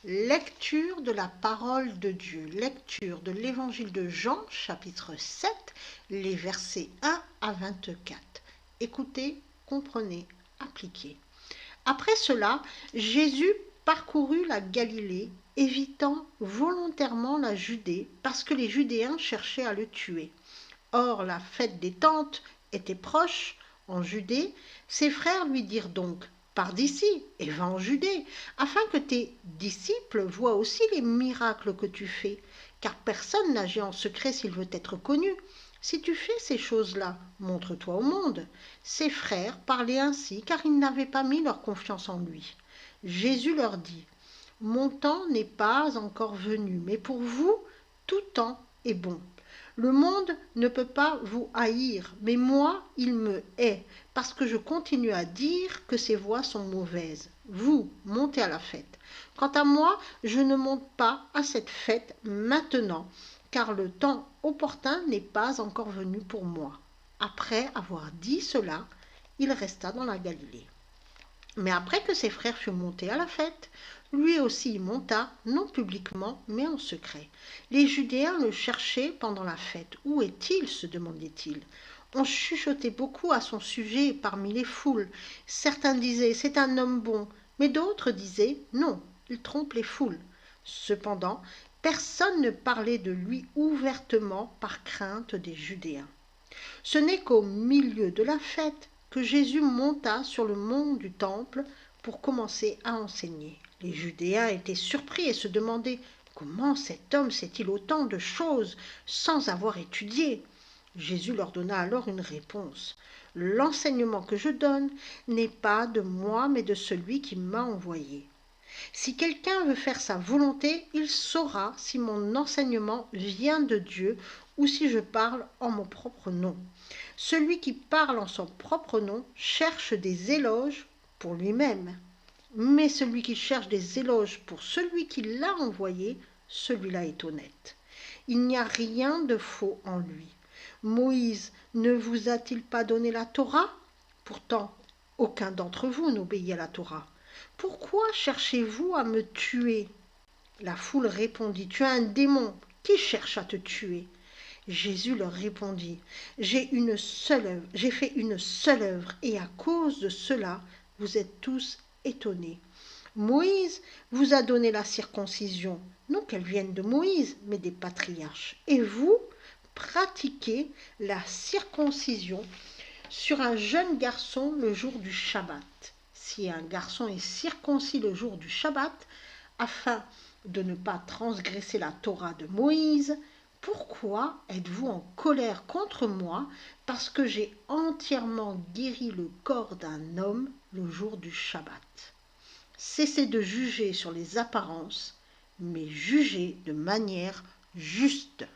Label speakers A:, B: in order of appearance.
A: Lecture de la parole de Dieu, lecture de l'évangile de Jean, chapitre 7, les versets 1 à 24. Écoutez, comprenez, appliquez. Après cela, Jésus parcourut la Galilée, évitant volontairement la Judée, parce que les Judéens cherchaient à le tuer. Or, la fête des Tentes était proche, en Judée. Ses frères lui dirent donc: pars d'ici et va en Judée, afin que tes disciples voient aussi les miracles que tu fais, car personne n'agit en secret s'il veut être connu. Si tu fais ces choses-là, montre-toi au monde. Ses frères parlaient ainsi, car ils n'avaient pas mis leur confiance en lui. Jésus leur dit: mon temps n'est pas encore venu, mais pour vous, tout temps est bon. Le monde ne peut pas vous haïr, mais moi, il me hait, parce que je continue à dire que ses voies sont mauvaises. Vous, montez à la fête. Quant à moi, je ne monte pas à cette fête maintenant, car le temps opportun n'est pas encore venu pour moi. Après avoir dit cela, il resta dans la Galilée. Mais après que ses frères furent montés à la fête, lui aussi y monta, non publiquement, mais en secret. Les Judéens le cherchaient pendant la fête. Où est-il? Se demandait-il. On chuchotait beaucoup à son sujet parmi les foules. Certains disaient: c'est un homme bon, mais d'autres disaient: non, il trompe les foules. Cependant, personne ne parlait de lui ouvertement par crainte des Judéens. Ce n'est qu'au milieu de la fête que Jésus monta sur le mont du Temple pour commencer à enseigner. Les Judéens étaient surpris et se demandaient: comment cet homme sait-il autant de choses sans avoir étudié? Jésus leur donna alors une réponse: l'enseignement que je donne n'est pas de moi, mais de celui qui m'a envoyé. Si quelqu'un veut faire sa volonté, il saura si mon enseignement vient de Dieu ou si je parle en mon propre nom. Celui qui parle en son propre nom cherche des éloges pour lui-même. Mais celui qui cherche des éloges pour celui qui l'a envoyé, celui-là est honnête. Il n'y a rien de faux en lui. Moïse ne vous a-t-il pas donné la Torah? Pourtant, aucun d'entre vous n'obéit à la Torah. Pourquoi cherchez-vous à me tuer? La foule répondit: tu es un démon, qui cherche à te tuer? Jésus leur répondit: j'ai fait une seule œuvre, et à cause de cela, vous êtes tous étonnés. Moïse vous a donné la circoncision, non qu'elle vienne de Moïse, mais des patriarches. Et vous pratiquez la circoncision sur un jeune garçon le jour du Shabbat. Si un garçon est circoncis le jour du Shabbat, afin de ne pas transgresser la Torah de Moïse, pourquoi êtes-vous en colère contre moi parce que j'ai entièrement guéri le corps d'un homme le jour du Shabbat? Cessez de juger sur les apparences, mais jugez de manière juste.